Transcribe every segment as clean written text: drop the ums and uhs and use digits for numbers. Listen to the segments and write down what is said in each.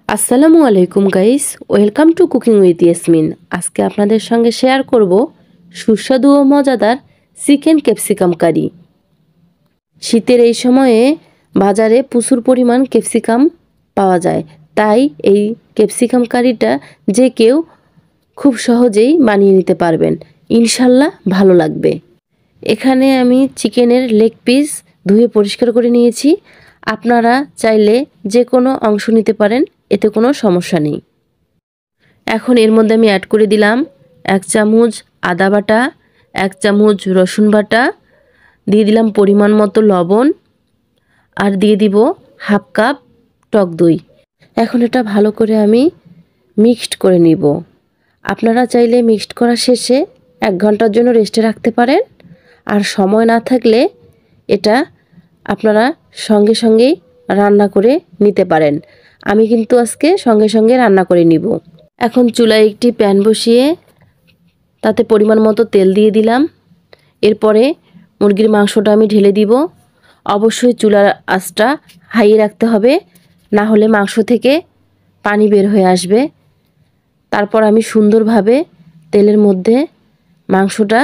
আসসালামু আলাইকুম guys, welcome to cooking with Yasmin. আজকে আপনাদের সঙ্গে শেয়ার করব সুস্বাদু ও মজাদার চিকেন ক্যাপসিকাম কারি। শীতের এই সময়ে বাজারে প্রচুর পরিমাণ ক্যাপসিকাম পাওয়া যায়, তাই এই ক্যাপসিকাম কারিটা যে কেউ খুব সহজেই বানিয়ে নিতে পারবেন, ইনশাল্লাহ ভালো লাগবে। এখানে আমি চিকেনের লেগ পিস ধুয়ে পরিষ্কার করে নিয়েছি। আপনারা চাইলে যে কোনো অংশ নিতে পারেন, এতে কোনো সমস্যা নেই। এখন এর মধ্যে আমি অ্যাড করে দিলাম 1 চামচ আদা বাটা, 1 চামচ রসুন বাটা, দিয়ে দিলাম পরিমাণ মতো লবণ, আর দিয়ে দিব হাফ কাপ টক দই। এখন এটা ভালো করে আমি মিক্সড করে নিব। আপনারা চাইলে মিক্সড করা শেষে 1 ঘন্টার জন্য রেস্টে রাখতে পারেন, আর সময় না থাকলে এটা আপনারা সঙ্গে সঙ্গেই রান্না করে নিতে পারেন। আমি কিন্তু আজকে সঙ্গে সঙ্গে রান্না করে নিব। এখন চুলায় একটি প্যান বসিয়ে তাতে পরিমাণ মতো তেল দিয়ে দিলাম। এরপরে মুরগির মাংসটা আমি ঢেলে দিব। অবশ্যই চুলার আঁচটা হাই রাখতে হবে, না হলে মাংস থেকে পানি বের হয়ে আসবে। তারপর আমি সুন্দরভাবে তেলের মধ্যে মাংসটা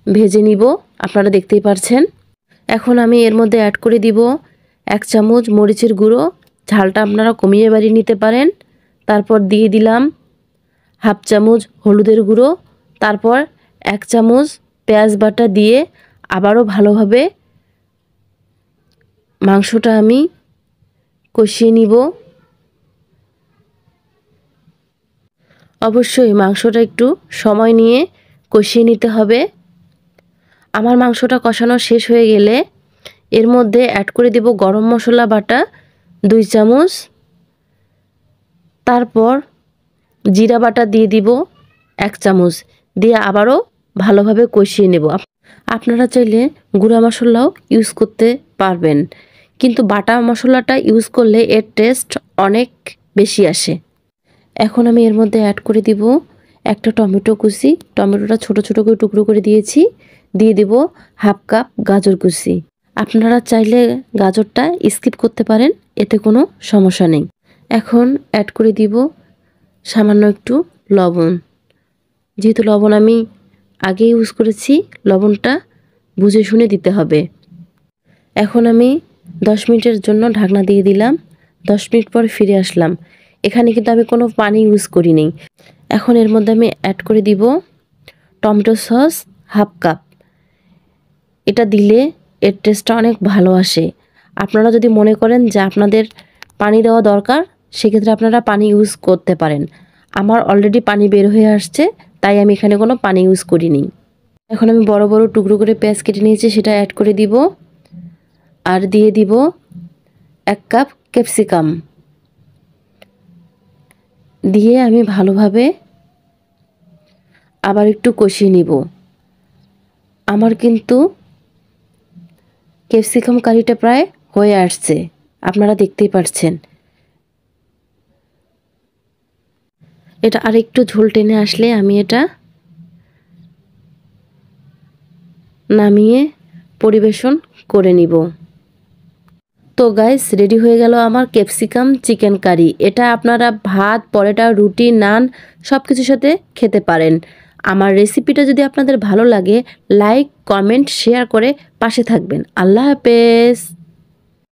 ভেজে নিব, আপনারা দেখতেই পারছেন। এখন আমি এর মধ্যে অ্যাড করে দিব 1 চামচ মরিচের গুঁড়ো, ঝালটা আপনারা কমিয়ে বাড়িয়ে নিতে পারেন। তারপর দিয়ে দিলাম হাফ চামচ হলুদের গুঁড়ো, তারপর 1 চামচ পেঁয়াজ বাটা দিয়ে আবারও ভালোভাবে মাংসটা আমি কষিয়ে নিব। অবশ্যই মাংসটা একটু সময় নিয়ে কষিয়ে নিতে হবে। আমার মাংসটা কষানো শেষ হয়ে গেলে এর মধ্যে অ্যাড করে দেব গরম মশলা বাটা 2 চামচ, তারপর জিরা বাটা দিয়ে দিব 1 চামচ, দিয়ে আবারও ভালোভাবে কষিয়ে নেব। আপনারা চাইলে গুঁড়া মশলাও ইউজ করতে পারবেন, কিন্তু বাটা মশলাটা ইউজ করলে এর টেস্ট অনেক বেশি আসে। এখন আমি এর মধ্যে অ্যাড করে দিব একটা টমেটো কুচি। টমেটোটা ছোট ছোট করে টুকরো করে দিয়েছি। দিয়ে দিব হাফ কাপ গাজর কুচি। আপনারা চাইলে গাজরটা স্কিপ করতে পারেন, এতে কোনো সমস্যা নেই। এখন অ্যাড করে দিব সামান্য একটু লবণ। যেহেতু লবণ আমি আগে ইউজ করেছি, লবণটা বুঝে শুনে দিতে হবে। এখন আমি 10 মিনিটের জন্য ঢাকনা দিয়ে দিলাম। 10 মিনিট পর ফিরে আসলাম। এখানে কিন্তু আমি কোনো পানি ইউজ করিনি। এখন এর মধ্যে আমি অ্যাড করে দিব টমেটো সস হাফ কাপ। এটা দিলে এর টেস্টটা অনেক ভালো আসে। আপনারা যদি মনে করেন যে আপনাদের পানি দেওয়া দরকার, সেক্ষেত্রে আপনারা পানি ইউজ করতে পারেন। আমার অলরেডি পানি বের হয়ে আসছে, তাই আমি এখানে কোনো পানি ইউজ করিনি। এখন আমি বড় বড় টুকরো করে পেঁয়াজ কেটে নিয়েছি, সেটা অ্যাড করে দিব। আর দিয়ে দিব 1 কাপ ক্যাপসিকাম। দিয়ে আমি ভালোভাবে আবার একটু কষিয়ে নিব। আমার কিন্তু ক্যাপসিকাম কারিটা প্রায় হয়ে আসছে, আপনারা দেখতেই পাচ্ছেন। এটা আরেকটু ঝোল টেনে আসলে আমি এটা নামিয়ে পরিবেশন করে নিব। তো গাইস, রেডি হয়ে গেল আমার ক্যাপসিকাম চিকেন কারি। এটা আপনারা ভাত, পরোটা, রুটি, নান সব কিছুর সাথে খেতে পারেন। আমার রেসিপিটা যদি আপনাদের ভালো লাগে, লাইক, কমেন্ট, শেয়ার করে পাশে থাকবেন। আল্লাহ হাফেজ।